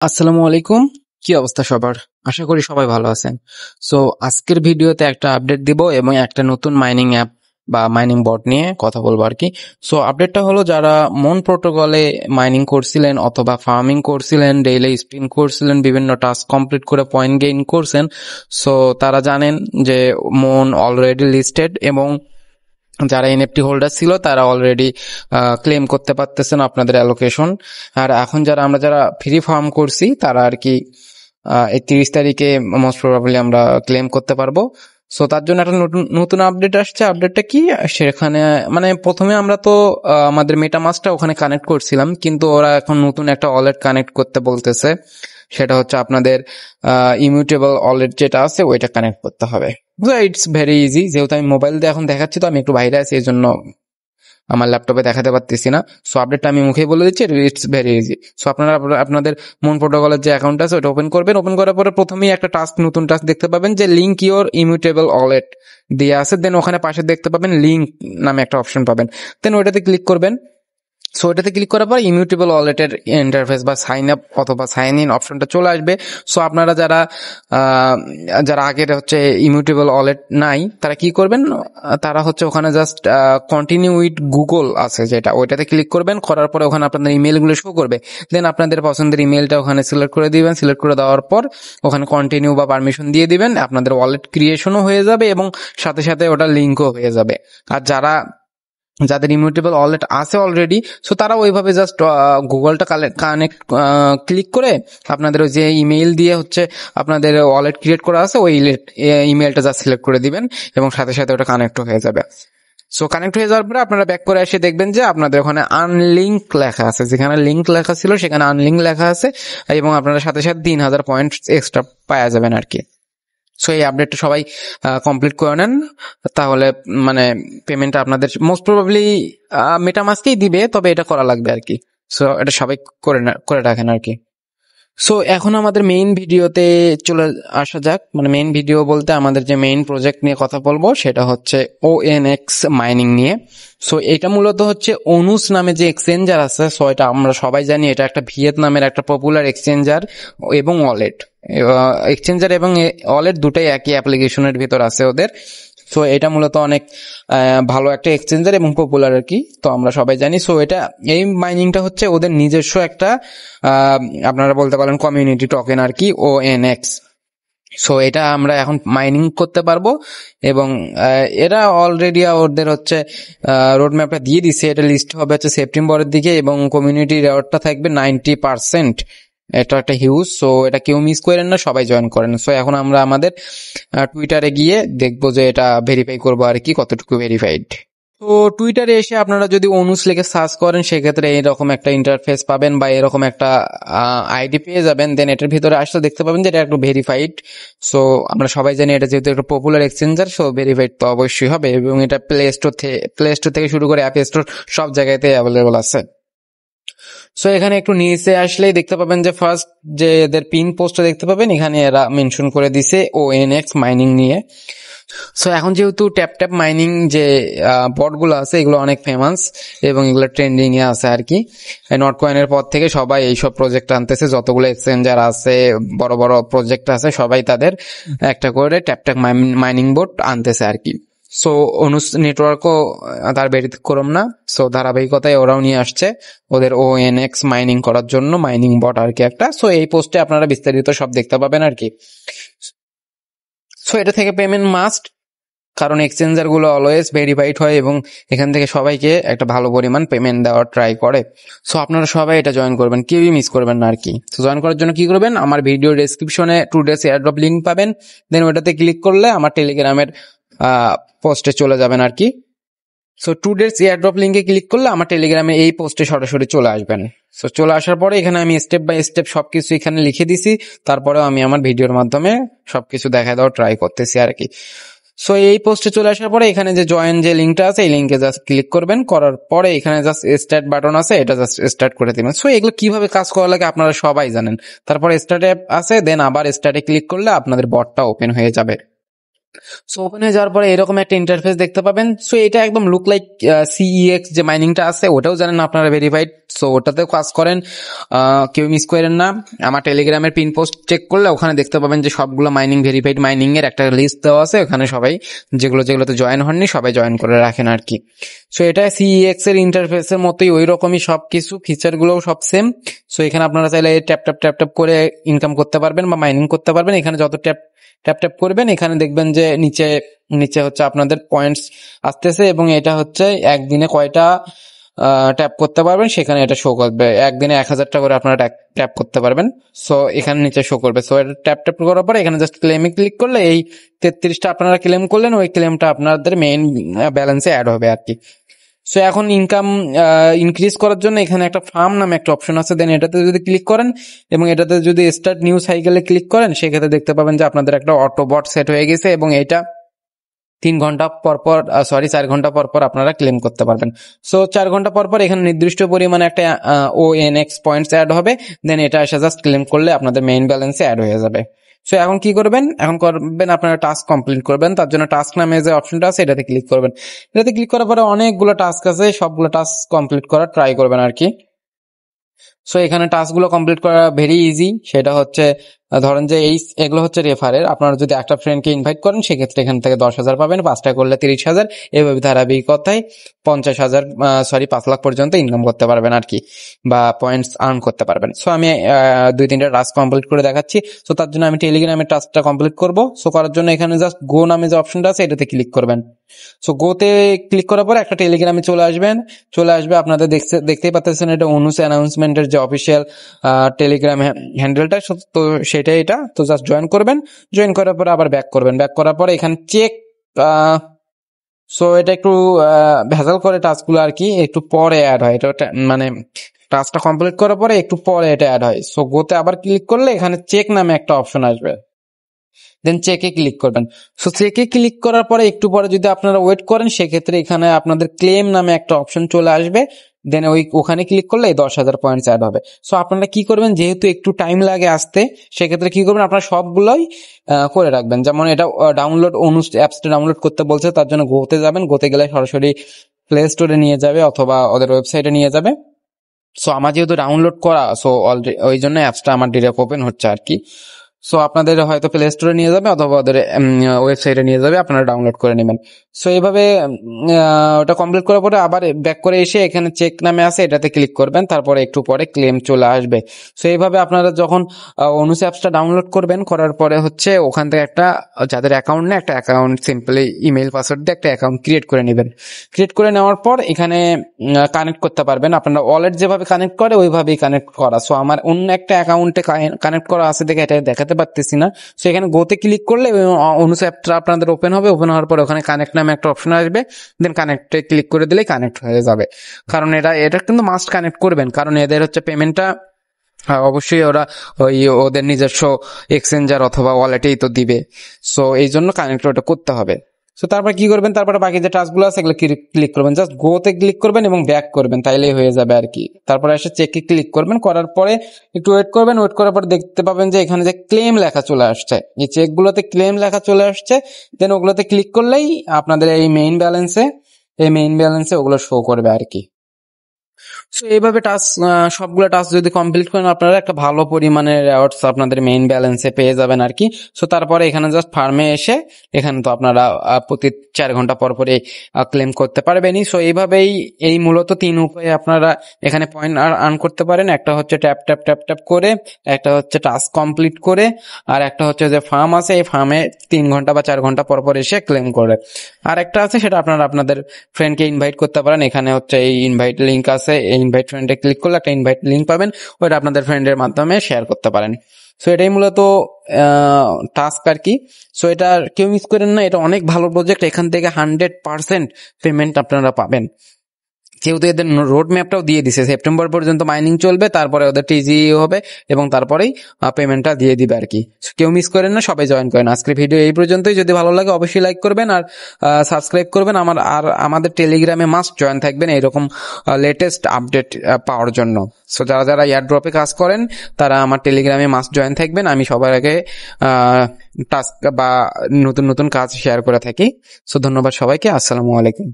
আসসালামু আলাইকুম। কি অবস্থা সবার? আশা করি সবাই ভালো আছেন। সো আজকের ভিডিওতে একটা আপডেট দিব এবং একটা নতুন মাইনিং অ্যাপ বা মাইনিং বট নিয়ে কথা বলবো আর কি। সো আপডেটটা হলো, যারা মন প্রোটোকলে মাইনিং করছিলেন অথবা ফার্মিং করছিলেন, ডেইলি স্পিন করছিলেন, বিভিন্ন টাস্ক কমপ্লিট করে পয়েন্ট গেইন করছেন, সো তারা জানেন যে মন অলরেডি লিস্টেড এবং যারা এনএফটি হোল্ডার ছিল তারা অলরেডি ক্লেম করতে পারতেছেন আপনাদের অ্যালোকেশন। আর এখন যারা ফ্রি ফার্ম করছি তারা আর কি 31 তারিখে মোস্ট প্রবাবলি আমরা ক্লেম করতে পারবো। সো তার জন্য একটা নতুন নতুন আপডেট আসছে। আপডেটটা কি? সেখানে মানে প্রথমে আমরা তো আমাদের মেটামাস্কটা ওখানে কানেক্ট করছিলাম, কিন্তু ওরা এখন নতুন একটা ওয়ালেট কানেক্ট করতে বলতেছে। সেটা হচ্ছে আপনাদের ইমিউটেবল ওয়ালেট যেটা আছে ওইটা কানেক্ট করতে হবে। It's very easy. যেহেতু আমি মোবাইল দিয়ে এখন দেখাচ্ছি, তো আমি একটু বাইরে আছি, এই জন্য আমার ল্যাপটপে দেখাতে পারতেছি না। সো আপডেটটা আমি মুখেই বলে দিচ্ছি, ইটস ভেরি ইজি। সো আপনারা আপনাদের মন প্রোটোকলের যে অ্যাকাউন্ট আছে ওটা ওপেন করবেন। ওপেন করার পরে প্রথমেই একটা নতুন টাস্ক দেখতে পাবেন যে লিঙ্ক ইওর ইমিউটেবল ওয়ালেট দিয়ে আছে। দেন ওখানে পাশে দেখতে পাবেন লিঙ্ক নামে একটা অপশন পাবেন। দেন ওইটাতে ক্লিক করবেন। সো এটাতে ক্লিক করার পর ইমিউটেবল ওয়ালেটের ইন্টারফেস বা সাইন আপ অথবা সাইন ইন অপশনটা চলে আসবে। সো আপনারা যারা আগের হচ্ছে ইমিউটেবল ওয়ালেট নাই, তারা কি করবেন, তারা হচ্ছে ওখানে জাস্ট কন্টিনিউ উইথ গুগল আছে যেটা, ওইটাতে ক্লিক করবেন। করার পরে ওখানে আপনাদের ইমেলগুলো শো করবে। দেন আপনাদের পছন্দের ইমেলটা ওখানে সিলেক্ট করে দিবেন। সিলেক্ট করে দেওয়ার পর ওখানে কন্টিনিউ বা পারমিশন দিয়ে দিবেন। আপনাদের ওয়ালেট ক্রিয়েশনও হয়ে যাবে এবং সাথে সাথে ওটা লিঙ্কও হয়ে যাবে। আর যাদের ইমিউটেবল ওয়ালেট আছে অলরেডি, সো তারা ওইভাবে জাস্ট গুগলটা কানেক্ট ক্লিক করে আপনাদের ওই যে ইমেইল দিয়ে হচ্ছে আপনাদের ওয়ালেট ক্রিয়েট করা আছে ওই ইমেলটা জাস্ট সিলেক্ট করে দিবেন এবং সাথে সাথে ওটা কানেক্ট হয়ে যাবে। সো কানেক্ট হয়ে যাওয়ার পরে আপনারা ব্যাক করে এসে দেখবেন যে আপনাদের ওখানে আনলিঙ্ক লেখা আছে। যেখানে লিঙ্ক লেখা ছিল সেখানে আনলিঙ্ক লেখা আছে এবং আপনারা সাথে সাথে 3000 পয়েন্ট এক্সট্রা পাওয়া যাবেন আর কি। সো এই আপডেটটা সবাই কমপ্লিট করে নেন, তাহলে মানে পেমেন্টটা আপনাদের মোস্ট প্রবাবলি মেটামাস্কেই দিবে, তবে এটা করা লাগবে আর কি। সো এটা সবাই করে রাখেন আর কি। সো এখন আমাদের মেইন ভিডিওতে চলে আসা যাক। মানে মেইন ভিডিও বলতে আমাদের যে মেইন প্রজেক্ট নিয়ে কথা বলবো সেটা হচ্ছে ONX মাইনিং নিয়ে। সো এটা মূলত হচ্ছে অনুস নামে যে এক্সচেঞ্জার আছে, সো এটা আমরা সবাই জানি এটা একটা ভিয়েতনামের একটা পপুলার এক্সচেঞ্জার এবং ওয়ালেট। এক্সচেঞ্জার এবং ওয়ালেট দুটাই একই অ্যাপ্লিকেশনের ভিতর আছে ওদের। সো এটা মূলত অনেক ভালো একটা এক্সচেঞ্জার এবং পপুলার আর কি, তো আমরা সবাই জানি। সো এই মাইনিংটা হচ্ছে ওদের নিজস্ব একটা আপনারা বলতে পারেন কমিউনিটি টোকেন আর কি, ONX। সো এটা আমরা এখন মাইনিং করতে পারবো এবং এরা অলরেডি ওদের হচ্ছে রোড ম্যাপটা দিয়ে দিছে। এটা লিস্ট হবে হচ্ছে সেপ্টেম্বরের দিকে এবং কমিউনিটি রেওয়ার্ডটা থাকবে 90%। এটা একটা হিউজ। সো এটা কেউ মিস করেন না, সবাই জয়েন করেন। সো এখন আমরা আমাদের টুইটারে গিয়ে দেখবো যে এটা ভেরিফাই করবো আর কি, কতটুকু ভেরিফাইড। তো টুইটারে এসে আপনারা যদি অনুস লিখে সার্চ করেন সেক্ষেত্রে এরকম একটা ইন্টারফেস পাবেন বা এরকম একটা আইডি পেয়ে যাবেন। দেন এটার ভিতরে আসলে দেখতে পাবেন যে এটা একটু ভেরিফাইড। সো আমরা সবাই জানি এটা যেহেতু একটা পপুলার এক্সচেঞ্জার, সো ভেরিফাইড তো অবশ্যই হবে এবং এটা প্লে স্টোর থেকে শুরু করে অ্যাপ স্টোর সব জায়গাতে অ্যাভেলেবল আছে। সো এখানে একটু নিচে আসলেই দেখতে পাবেন যে ফার্স্ট যে এদের পিন পোস্টটা দেখতে পাবেন, এখানে এরা মেনশন করে দিছে ONX মাইনিং নিয়ে। সো এখন যেহেতু ট্যাপ মাইনিং যে বটগুলো আছে এগুলো অনেক ফেমাস এবং এগুলো ট্রেন্ডিং এ আছে আর কি। নট কয়েনের পর থেকে সবাই এইসব প্রজেক্ট আনতেছে, যতগুলো এক্সচেঞ্জার আছে বড় বড় প্রজেক্ট আছে সবাই তাদের একটা করে ট্যাপ মাইনিং বোট আনতেছে আর কি। সো অনুস নেটওয়ার্কও তার ব্যতিক্রম না। সো ধারাবাহিকতায় ওরাও নিয়ে আসছে ওদের ONX মাইনিং করার জন্য মাইনিং বট আর কি একটা। সো এই পোস্টে আপনারা বিস্তারিত সব দেখতে পাবেন আর কি। সো এটা থেকে পেমেন্ট মাস্ট, কারণ এক্সচেঞ্জার গুলো অলওয়েজ ভেরিফাইড হয় এবং এখান থেকে সবাইকে একটা ভালো পরিমাণ পেমেন্ট দেওয়ার ট্রাই করে। সো আপনারা সবাই এটা জয়েন করবেন, কেউই মিস করবেন না আর কি। তো জয়েন করার জন্য কি করবেন, আমার ভিডিও ডেসক্রিপশনে 2 days এয়ারড্রপ লিঙ্ক পাবেন। দেন ওটাতে ক্লিক করলে আমার টেলিগ্রামের পোস্টে চলে যাবেন আর কি। সো 2 days এয়ারড্রপ লিঙ্কে ক্লিক করলে আমার টেলিগ্রামে এই পোস্টে সরাসরি চলে আসবেন। সো চলে আসার পরে এখানে আমি স্টেপ বাই স্টেপ সবকিছু এখানে লিখে দিছি, তারপরেও আমি আমার ভিডিওর মাধ্যমে সবকিছু দেখা দেওয়ার ট্রাই করতেছি আর কি। সো এই পোস্টে চলে আসার পরে এখানে যে জয়েন যে লিঙ্কটা আছে এই লিঙ্কে জাস্ট ক্লিক করবেন। করার পরে এখানে জাস্ট স্টার্ট বাটন আছে, এটা জাস্ট স্টার্ট করে দিবেন। সো এগুলো কিভাবে কাজ করা লাগে আপনারা সবাই জানেন। তারপরে স্টার্ট অ্যাপ আছে, দেন আবার স্টার্টে ক্লিক করলে আপনাদের বটটা ওপেন হয়ে যাবে। সো ওপেন হয়ে যাওয়ার পরে এরকম একটা ইন্টারফেস দেখতে পাবেন। সো এটা একদম লুক লাইক সিইএক্স যে মাইনিংটা আছে ওটাও জানেন আপনারা ভেরিফাইড, সো ওটাতেও কাজ করেন, কেউ মিস করেন না। আমার টেলিগ্রামের পিন পোস্ট চেক করলে ওখানে দেখতে পাবেন যে সবগুলো মাইনিং ভেরিফাইড মাইনিং এর একটা লিস্ট দেওয়া আছে, ওখানে সবাই যেগুলোতে জয়েন হননি সবাই জয়েন করে রাখেন আর কি। সো এটা সিইএক্স এর ইন্টারফেসের মতোই ওই রকমই সবকিছু, ফিচার গুলোও সব সেম। সো এখানে আপনারা চাইলে ট্যাপ ট্যাপ ট্যাপ ট্যাপ করে ইনকাম করতে পারবেন বা মাইনিং করতে পারবেন। এখানে যত ট্যাপ ট্যাপ ট্যাপ করবেন এখানে দেখবেন যে নিচে নিচে হচ্ছে আপনাদের পয়েন্টস আসতেছে এবং এটা হচ্ছে একদিনে কয়টা ট্যাপ করতে পারবেন সেখানে এটা শো করবে। একদিনে 1000টা করে আপনারা ট্যাপ করতে পারবেন। সো এখানে নিচে শো করবে। সো এটা ট্যাপ ট্যাপ করার পরে এখানে জাস্ট ক্লেমে ক্লিক করলে এই 33টা আপনারা ক্লেম করলেন, ওই ক্লেমটা আপনাদের মেইন ব্যালেন্সে অ্যাড হবে আর কি। সো এখন ইনকাম ইনক্রিজ করার জন্য এখানে একটা ফার্ম নামে একটা অপশন আছে, দেন এটাতে যদি ক্লিক করেন এবং এটাতে যদি স্টার্ট নিউ সাইকেলে ক্লিক করেন সেক্ষেত্রে দেখতে পাবেন যে আপনাদের একটা অটো বট সেট হয়ে গেছে এবং এটা 4 ঘন্টা পর পর আপনারা ক্লেম করতে পারবেন। সো 4 ঘন্টা পর পর এখানে নির্দিষ্ট পরিমাণে একটা ONX পয়েন্টস অ্যাড হবে, দেন এটা এসে জাস্ট ক্লেম করলে আপনাদের মেইন ব্যালেন্সে অ্যাড হয়ে যাবে। সো এখন কি করবেন, এখন করবেন আপনারা টাস্ক কমপ্লিট করবেন। তার জন্য টাস্ক নামে যে অপশনটা আছে এটাতে ক্লিক করবেন। এটাতে ক্লিক করার পরে অনেকগুলো টাস্ক আছে, সবগুলো টাস্ক কমপ্লিট করার ট্রাই করবেন আর কি। সো এখানে টাস্কগুলো কমপ্লিট করা ভেরি ইজি। সেটা হচ্ছে ধরেন যে এগুলো হচ্ছে রেফারের, আপনারা যদি একটা ফ্রেন্ডকে ইনভাইট করেন সেক্ষেত্রে এখান থেকে 10,000 পাবেন, 5টা করলে 30,000, এভাবে ধারাবাহিকতায় 50,000 5 লাখ পর্যন্ত ইনকাম করতে পারবেন আর কি, বা পয়েন্টস আর্ন করতে পারবেন। সো আমি 2-3টা টাস্ক কমপ্লিট করে দেখাচ্ছি। সো তার জন্য আমি টেলিগ্রামের টাস্কটা কমপ্লিট করব। সো করার জন্য এখানে জাস্ট গো নামে যে অপশনটা আছে এটাতে ক্লিক করবেন। সো গোতে ক্লিক করার পরে একটা টেলিগ্রামে চলে আসবে আপনাদের দেখতেই পাচ্ছেন এটা অনুস অ্যানাউন্সমেন্টের যে অফিসিয়াল টেলিগ্রাম হ্যান্ডেলটা, তো সেটাই এটা। তো জাস্ট জয়েন করবেন, জয়েন করার পরে আবার ব্যাক করবেন, ব্যাক করার পরে এখানে চেক। সো এটা একটু ভেজাল করে টাস্কগুলো আর কি, একটু পরে অ্যাড হয় এটা, মানে টাস্কটা কমপ্লিট করার পরে একটু পরে এটা অ্যাড হয়। সো গোতে আবার ক্লিক করলে এখানে চেক নামে একটা অপশন আসবে, দেন চেকে ক্লিক করবেন। সো চেকে ক্লিক করার পরে একটু পরে যদি আপনারা ওয়েট করেন সেক্ষেত্রে এখানে আপনাদের ক্লেম নামে একটা অপশন চলে আসবে, দেন ওখানে ক্লিক করলে 10,000 পয়েন্টস অ্যাড হবে। সো আপনারা কি করবেন, যেহেতু একটু টাইম লাগে আসতে, সেক্ষেত্রে কি করবেন আপনারা সবগুলোই করে রাখবেন। যেমন এটা ডাউনলোড অ্যাপসটা ডাউনলোড করতে বলছে, তার জন্য গোতে যাবেন, গোতে গেলে সরাসরি প্লে স্টোরে নিয়ে যাবে অথবা ওদের ওয়েবসাইটে নিয়ে যাবে। সো আমার যেহেতু ডাউনলোড করা, সো অলরেডি ওই জন্য অ্যাপসটা আমার ডিরেক্ট ওপেন হচ্ছে আর কি। সো আপনাদের হয়তো প্লে স্টোরে নিয়ে যাবে অথবা ওদের ওয়েবসাইটে নিয়ে যাবে, আপনারা ডাউনলোড করে নেবেন। সো এইভাবে ওটা কমপ্লিট করার পরে আবার ব্যাক করে এসে এখানে চেক নামে আছে এটাতে ক্লিক করবেন, তারপরে একটু পরে ক্লেম চলে আসবে। সো এইভাবে আপনারা যখন অনুস অ্যাপসটা ডাউনলোড করবেন, করার পরে হচ্ছে ওখান থেকে একটা যাদের অ্যাকাউন্ট নেই একটা অ্যাকাউন্ট সিম্পলি ইমেল পাসওয়ার্ড দিয়ে একটা অ্যাকাউন্ট ক্রিয়েট করে নেবেন। ক্রিয়েট করে নেওয়ার পর এখানে কানেক্ট করতে পারবেন, আপনারা ওয়ালেট যেভাবে কানেক্ট করে ওইভাবেই কানেক্ট করা। সো আমার অন্য একটা অ্যাকাউন্টে কানেক্ট করা আছে দেখে এটা দেখাতে পারতেছি না। সো এখানে গোতে ক্লিক করলে অনুস অ্যাপটা আপনাদের ওপেন হবে, ওপেন হওয়ার পর ওখানে কানেক্ট নামে একটা অপশন আসবে, দেন কানেক্টে ক্লিক করে দিলেই কানেক্ট হয়ে যাবে। কারণ এটা কিন্তু মাস্ট কানেক্ট করবেন, কারণ এদের হচ্ছে পেমেন্টটা অবশ্যই ওরা ওই ওদের নিজস্ব এক্সচেঞ্জার অথবা ওয়ালেটেই তো দিবে। সো এই জন্য কানেক্ট ওটা করতে হবে। সো তারপর কি করবেন, তারপরে বাকি যে টাস্কগুলো আছে এগুলো ক্লিক করবেন, জাস্ট গোতে ক্লিক করবেন এবং ব্যাক করবেন, তাইলেই হয়ে যাবে আর কি। তারপরে এসে চেকে ক্লিক করবেন, করার পরে একটু ওয়েট করবেন, ওয়েট করার পর দেখতে পাবেন যে এখানে যে ক্লেম লেখা চলে আসছে, এই চেকগুলোতে ক্লেম লেখা চলে আসছে, দেন ওগুলোতে ক্লিক করলেই আপনাদের এই মেইন ব্যালেন্সে ওগুলো শো করবে আর কি। সো এইভাবে সবগুলো টাস্ক যদি কমপ্লিট করেন আপনারা একটা ভালো পরিমাণের রিওয়ার্ডস আপনাদের মেইন ব্যালেন্সে পেয়ে যাবেন আর কি। সো তারপরে এখানে জাস্ট ফার্মে এসে এখানে তো আপনারা প্রতি 4 ঘন্টা পর পরে ক্লেম করতে পারবেনই। সো এইভাবেই এই মূলত 3 উপায়ে আপনারা এখানে পয়েন্ট আর্ন করতে পারেন। একটা হচ্ছে ট্যাপ ট্যাপ ট্যাপ ট্যাপ করে, একটা হচ্ছে টাস্ক কমপ্লিট করে, আর একটা হচ্ছে যে ফার্ম আছে এই ফার্মে 3 ঘন্টা বা 4 ঘন্টা পর পর এসে ক্লেম করে। আর একটা আছে সেটা আপনারা আপনাদের ফ্রেন্ডকে ইনভাইট করতে পারেন। এখানে হচ্ছে এই ইনভাইট লিঙ্ক আছে, এই ইনভাইট ফ্রেন্ডে ক্লিক করলে একটা ইনভাইট লিঙ্ক পাবেন, ওইটা আপনাদের ফ্রেন্ডের মাধ্যমে শেয়ার করতে পারেন। সো এটাই মূলত টাস্ক আর কি। সো এটা কেউ মিস করেন না, এটা অনেক ভালো প্রজেক্ট, এখান থেকে 100% পেমেন্ট আপনারা পাবেন। যেহেতু এদের রোড ম্যাপটাও দিয়ে দিছে, সেপ্টেম্বর পর্যন্ত মাইনিং চলবে, তারপরে ওদের টিজি হবে এবং তারপরেই পেমেন্টটা দিয়ে দিবে আর কি। কেউ মিস করেন না, সবাই জয়েন করেন। আজকের ভিডিও এই পর্যন্তই। যদি ভালো লাগে অবশ্যই লাইক করবেন আর সাবস্ক্রাইব করবেন। আমাদের টেলিগ্রামে মাস্ট জয়েন থাকবেন এরকম লেটেস্ট আপডেট পাওয়ার জন্য। সো যারা যারা এয়ারড্রপে কাজ করেন তারা আমার টেলিগ্রামে মাস্ট জয়েন থাকবেন। আমি সবার আগে টাস্ক বা নতুন নতুন কাজ শেয়ার করে থাকি। সো ধন্যবাদ সবাইকে। আসসালামু আলাইকুম।